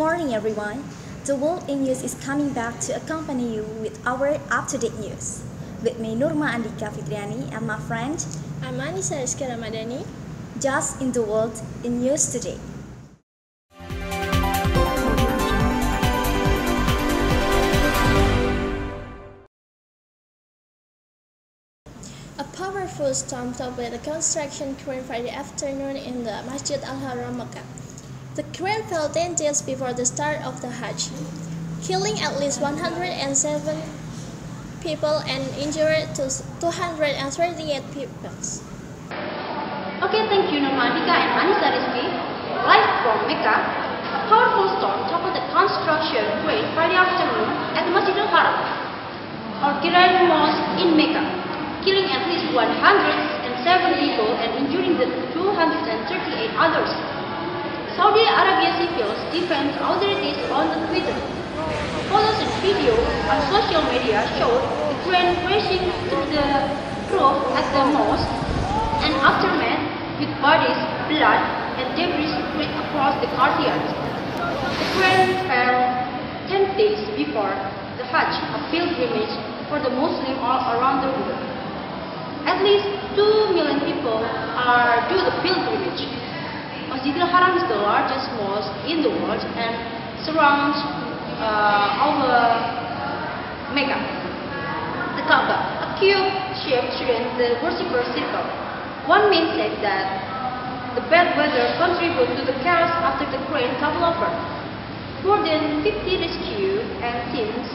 morning, everyone. The World in News is coming back to accompany you with our up-to-date news. With me, Nurma Andika Fitriani, and my friend, I'm Anissa Rizky Ramadhani. Just in the World in News today. A powerful storm toppled the construction crane Friday afternoon in the Masjid Al-Haram, Mecca. The crane fell 10 days before the start of the Hajj, killing at least 107 people and injured 238 people. Okay, thank you Normadika and Anissa Rizky. Live from Mecca, a powerful storm toppled the construction crane Friday afternoon at the Masjid Al-Haram, or Grand Mosque in Mecca, killing at least 107 people and injuring the 238 others. Saudi Arabia civil defense authorities on Twitter. Photos and video on social media showed the crane crashing through the roof at the mosque and aftermath with bodies, blood, and debris spread across the courtyard. The crane fell 10 days before the Hajj, a pilgrimage for the Muslims all around the world. At least 2 million people are do the pilgrimage. Masjid Al-Haram is the largest mosque in the world and surrounds over Mecca. The Kaaba, a cube-shaped strength, the worshipper's circle. One man said that the bad weather contributed to the chaos after the crane toppled over. More than 50 rescue and teams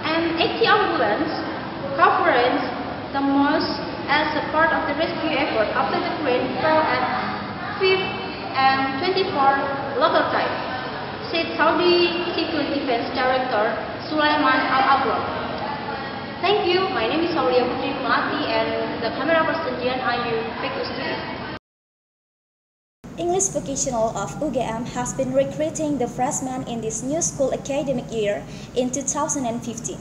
and 80 ambulance covered the mosque as a part of the rescue effort after the crane fell at 5 and 24 local time, said Saudi Civil Defense Director Sulaiman Al-Abrar. Thank you. My name is Aulia Putri Mati and the camera person Dian Ayu. Back to studio. English Vocational of UGM has been recruiting the freshmen in this new school academic year in 2015.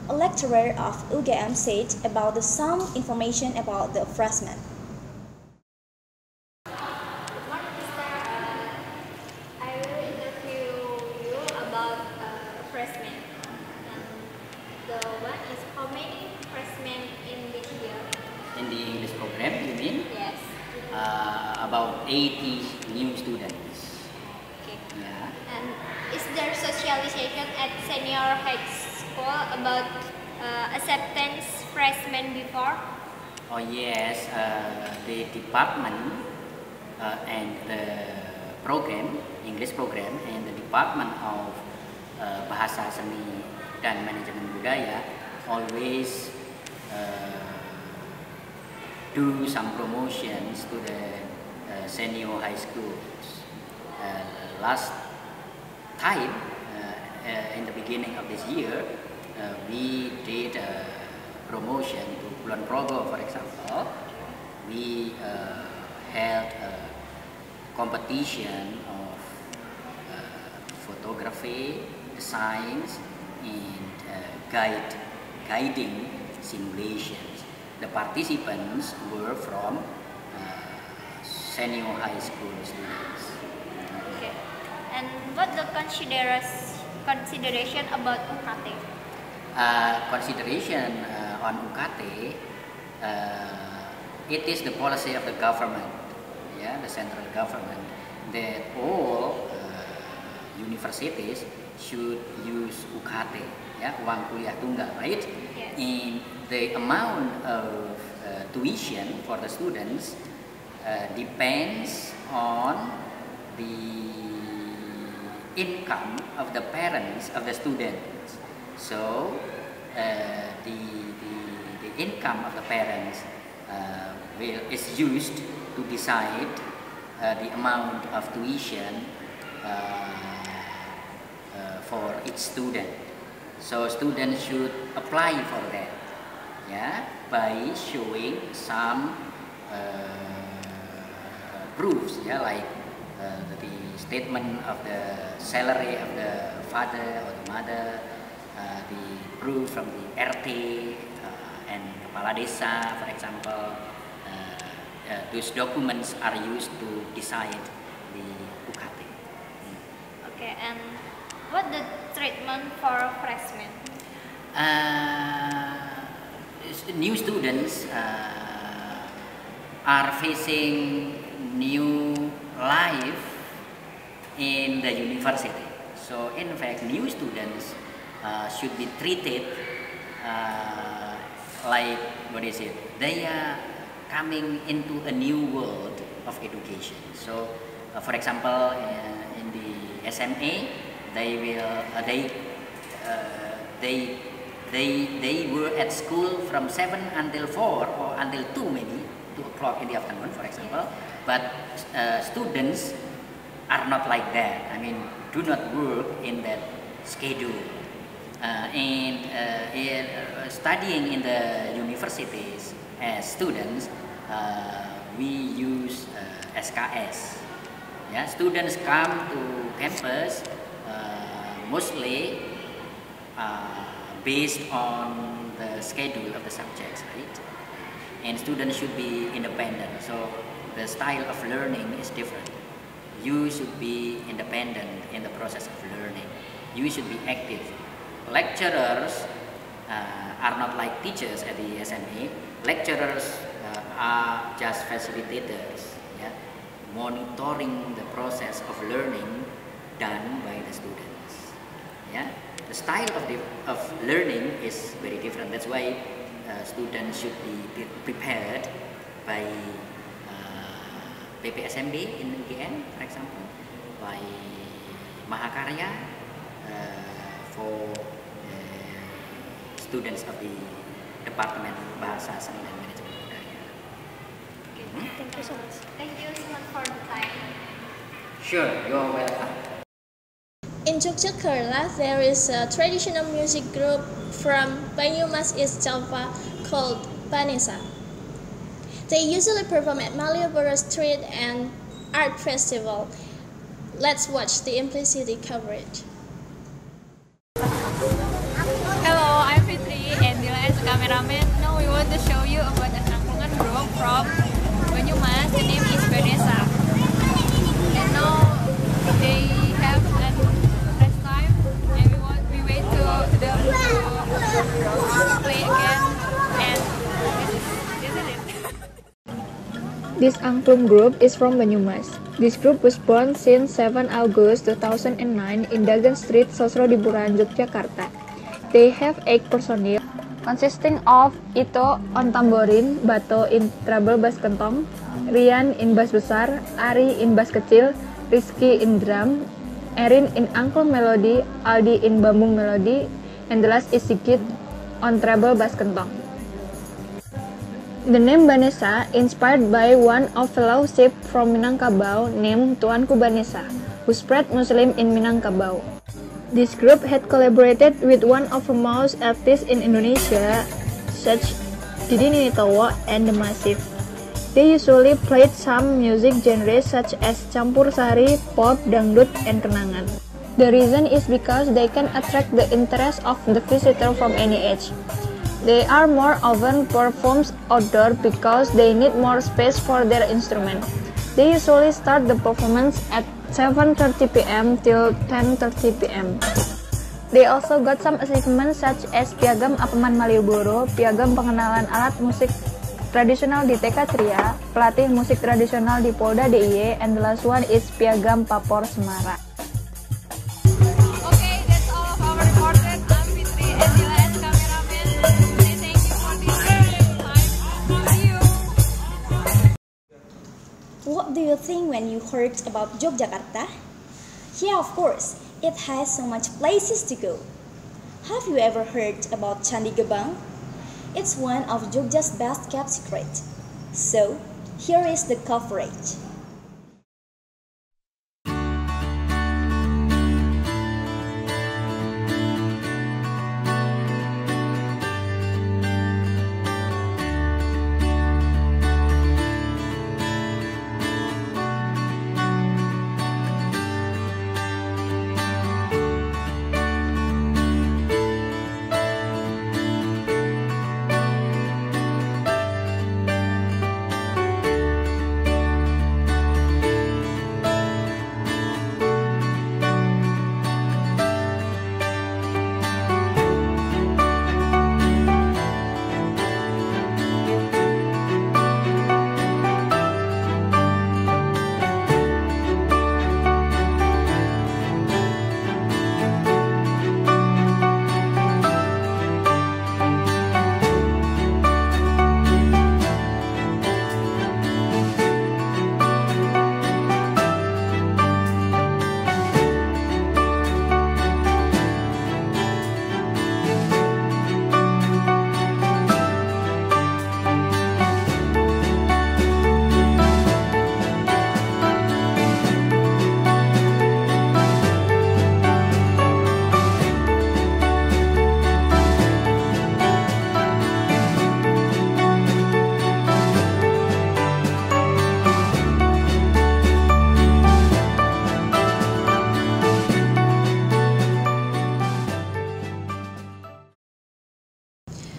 A lecturer of UGM said about some information about the freshmen. Freshmen. The one is how many freshmen in this year? In the English program, you mean? Yes. About 80 new students. Okay. Yeah. And is there socialization at senior high school about acceptance freshmen before? Oh yes, the department and the program, English program, and the department of Bahasa Seni dan Manajemen Budaya always do some promotions to the senior high schools. Last time, in the beginning of this year, we did a promotion to Kulon Progo, for example. We held a competition of photography, science, and guiding simulations. The participants were from senior high school students. Okay. And what the consideration about UKT? Consideration on UKT, it is the policy of the government, yeah, the central government, that all universities should use UKT, ya, uang kuliah tunggal, right? Yes. And the amount of tuition for the students depends on the income of the parents of the students. So the income of the parents is used to decide the amount of tuition for each student. So students should apply for that, yeah, by showing some proofs, yeah, like the statement of the salary of the father or the mother, the proof from the RT and Kepala Desa, for example. Those documents are used to decide the UKT. and what the treatment for freshmen? New students are facing new life in the university. So in fact, new students should be treated like, what is it? They are coming into a new world of education. So for example, in the SMA, they were at school from 7 until 4 or until 2 maybe, 2 o'clock in the afternoon, for example. But students are not like that. I mean, do not work in that schedule. Studying in the universities as students, we use SKS. Yeah, students come to campus mostly based on the schedule of the subjects, right? And students should be independent. So the style of learning is different. You should be independent in the process of learning. You should be active. Lecturers are not like teachers at the SMA. Lecturers are just facilitators, yeah? Monitoring the process of learning done by the students. Yeah? The style of learning is very different. That's why students should be prepared by PPSMB in UGM, for example, by Mahakarya for students of the Department Bahasa Seni dan Manajemen Budaya. Okay, thank you so much. Thank you so much for the time. Sure, you're welcome. In Yogyakarta, there is a traditional music group from Banyumas, East Java called Banesa. They usually perform at Malioboro Street and Art Festival. Let's watch the Implicity coverage. Hello, I'm Fitri and Dila as a cameraman. Now we want to show you about an angklungan group from Banyumas. The name is Banesa. And now they have an rest time and we wait to them to play again, and this is it. This angklung group is from Banyumas. This group was born since 7 August 2009 in Dagan Street, Sosrodiburan, Yogyakarta. They have 8 personnel, consisting of Ito on tamborin, Bato in treble bass kentong, Rian in bass besar, Ari in bass kecil, Rizky in drum, Erin in angklung melody, Aldi in bambung melody, and the last is Sigit on treble bass kentong. The name Banesa inspired by one of fellowship from Minangkabau named Tuanku Banesa, who spread Muslim in Minangkabau. This group had collaborated with one of the most artists in Indonesia, such Didi Ninitowo and The Massive. They usually played some music genres such as campur sari, pop, dangdut, and kenangan. The reason is because they can attract the interest of the visitor from any age. They are more often performed outdoor because they need more space for their instrument. They usually start the performance at 7:30 p.m. till 10:30 p.m. They also got some achievements such as Piagam Apeman Malioboro, Piagam Pengenalan Alat Musik Tradisional di TK Ceria, Pelatih Musik Tradisional di Polda DIY, and the last one is Piagam Papor Semarang. Okay, that's all of our reporter. I'm Fitri and Dila as cameraman. Say thank you for this time. See you. What do you think when you heard about Yogyakarta? Yeah, of course, it has so much places to go. Have you ever heard about Candi Gebang? It's one of Jogja's best kept secrets. So, here is the coverage.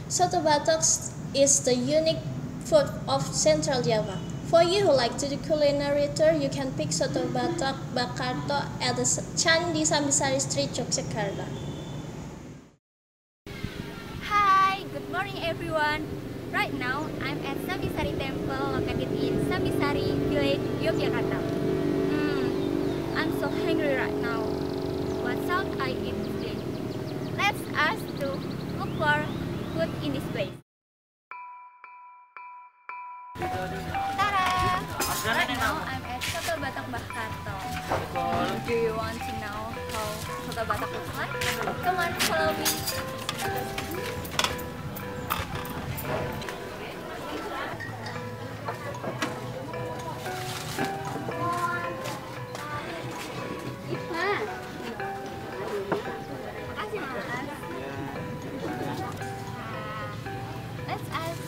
Soto batok is the unique food of Central Java. For you who like to do culinary tour, you can pick Soto batok Bakarto at the Candi Sambisari Street, Yogyakarta. Hi, good morning everyone. Right now, I'm at Sambisari Temple located in Sambisari Village, Yogyakarta. I'm so hungry right now. What shall I eat today? Let's ask to look for food in this place. Tada! Right now, I'm at Soto Batok Bakarto. Do you want to know how Soto Batok looks like? Come on, follow me. Let's ask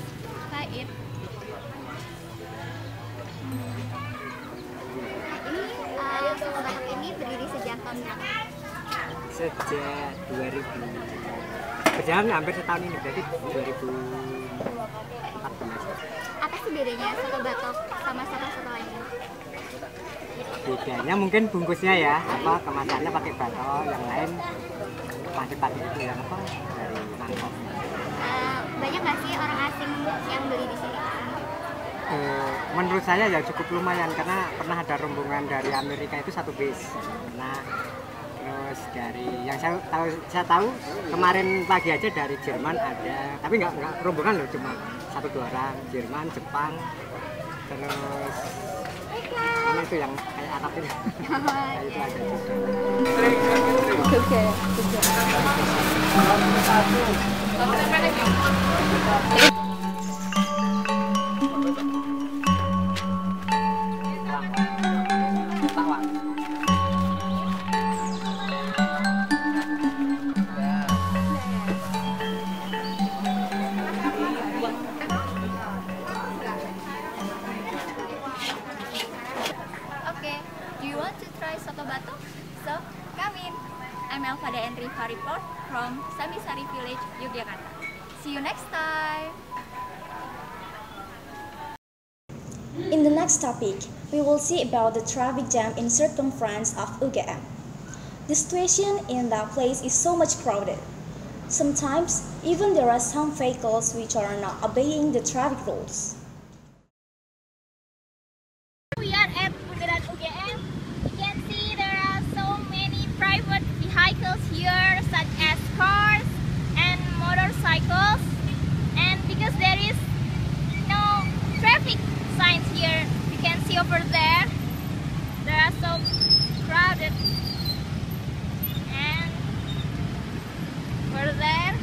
try it. Soto batok ini berdiri sejak tahun berapa? Sejak 2000. Berjalan hampir setahun ini, berarti 2014. Apa sih bedanya soto batok sama soto lainnya? Bedanya mungkin bungkusnya ya, kemasannya pakai batok, yang lain masih pakai itu yang dari mangkok. Banyak nggak sih orang asing yang beli di sini? Menurut saya ya cukup lumayan karena pernah ada rombongan dari Amerika itu satu bis. Nah, terus dari yang saya tahu kemarin pagi aja dari Jerman ada, tapi nggak rombongan loh, cuma 1-2 orang, Jerman, Jepang, terus mana itu yang kayak Arab itu. Nah, itu ada juga. Okay, do you want to try soto batok? So, come in. I'm Elvada and Riva report from Sambisari Village, Yogyakarta. See you next time. In the next topic, we will see about the traffic jam in circumference of UGM. The situation in that place is so much crowded. Sometimes, even there are some vehicles which are not obeying the traffic rules. We are at Bundaran UGM. You can see there are so many private vehicles here, such as cars and motorcycles. And because there is no traffic signs here, you can see over there, there are so crowded. And over there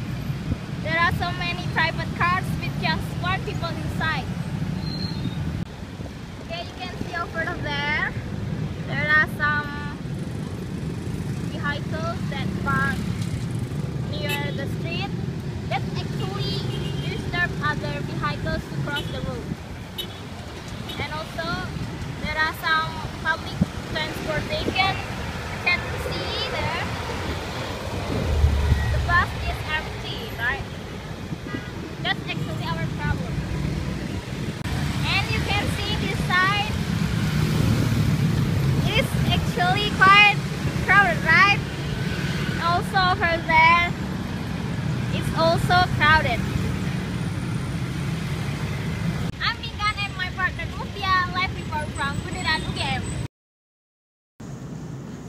are so many private cars with just 4 people inside. Okay, you can see over there, there are some vehicles that park near the street that actually disturb other vehicles to cross the road. And also, there are some public transportation. You can see there, the bus is empty, right? That's actually our problem. And you can see this side, it is actually quite crowded, right? Also over there, it's also crowded. I'm Minggan and my partner Muftia, live report from Bundaran UGM.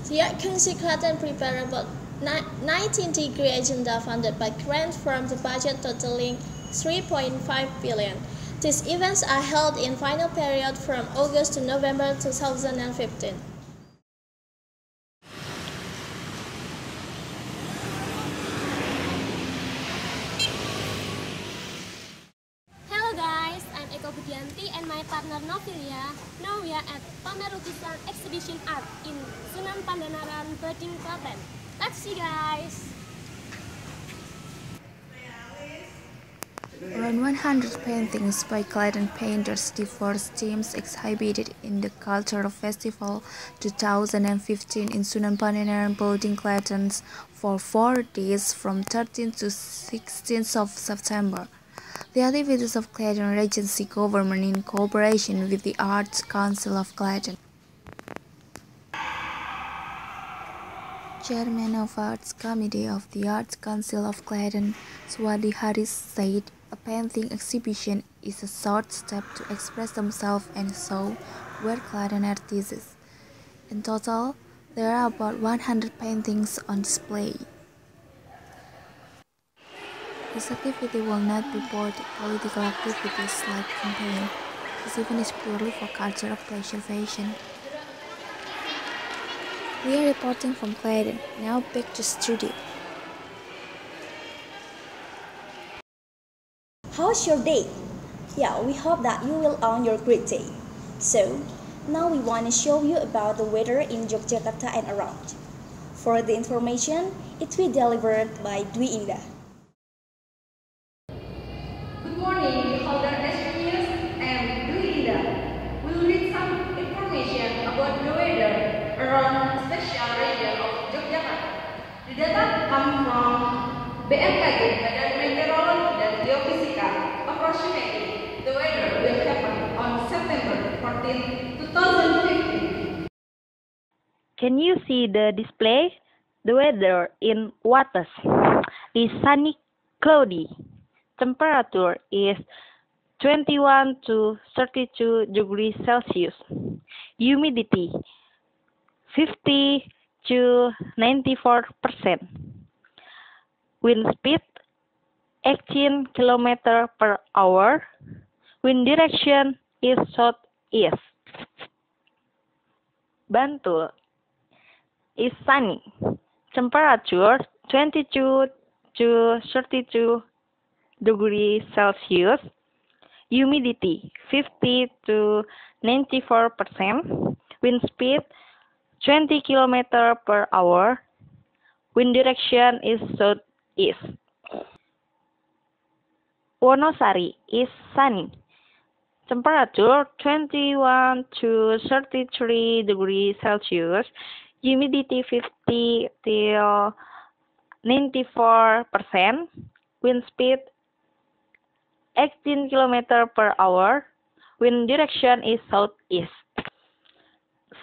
The Agency Klaten prepared about 19-degree agenda funded by grants from the budget totaling 3.5 billion. These events are held in final period from August to November 2015. Hello guys, I'm Eko Budianti and my partner Novilia. Now we are at Pamerutusan Exhibition Art in Sunan Pandanaran, Bading, Klaten. Let's see guys! Around 100 paintings by Clayton painters, diverse themes exhibited in the Cultural Festival 2015 in Sunan Pangandaran Building, Clayton, for 4 days from 13th to 16th of September. The activities of Clayton Regency Government in cooperation with the Arts Council of Clayton. Chairman of Arts Committee of the Arts Council of Clayton, Swadi Haris, said a painting exhibition is a short step to express themselves and show where Clayton artists. In total, there are about 100 paintings on display. This activity will not be political activities like campaign. This event is purely for cultural preservation. We are reporting from Clayton. Now back to studio. How's your day? Yeah, we hope that you will own your great day. So, now we want to show you about the weather in Yogyakarta and around. For the information, it will be delivered by Dwi Indah. Good morning, beholder news and Dwi Indah. We'll read some information about the weather around special region of Yogyakarta. The data come from BMKG, Badan Meteorologi dan Geofisika. Approximately, the weather will happen on September 14, 2015. Can you see the display? The weather in Wates is sunny, cloudy. Temperature is 21 to 32 degrees Celsius. Humidity 50 to 94%. Wind speed 18 km per hour. Wind direction is southeast. Bantul is sunny. Temperature 22 to 32 degrees Celsius. Humidity 50 to 94%. Wind speed 20 km per hour. Wind direction is southeast. Wonosari is sunny. Temperature 21 to 33 degrees Celsius. Humidity 50 till 94%. Wind speed 18 km per hour. Wind direction is southeast.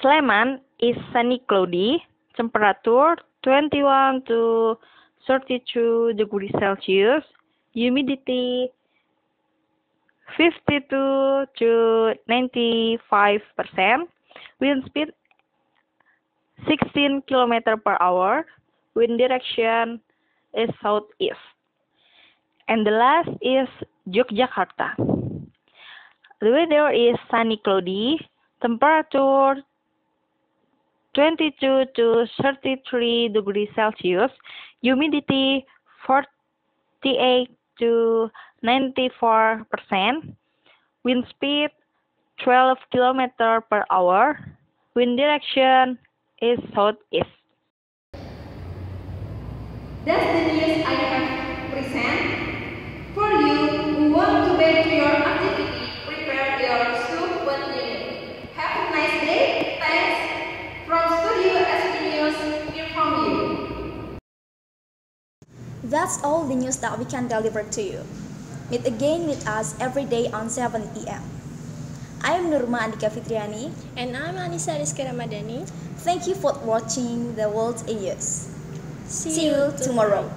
Sleman is sunny, cloudy. Temperature 21 to 32 degrees Celsius. Humidity 52 to 95%. Wind speed 16 km per hour. Wind direction is southeast. And the last is Yogyakarta. The weather is sunny, cloudy. Temperature 22 to 33 degrees Celsius. Humidity 48 to 94%. Wind speed 12 km per hour. Wind direction is southeast. That's the news I have present. For you who want to back to your activity, prepare your soup what you need. Have a nice day. Thanks. From Studio SB News, hear from you. That's all the news that we can deliver to you. Meet again with us every day on 7 PM. I am Nurma Andika Fitriani. And I'm Anissa Rizky Ramadhani. Thank you for watching The World in Use. See See you tomorrow.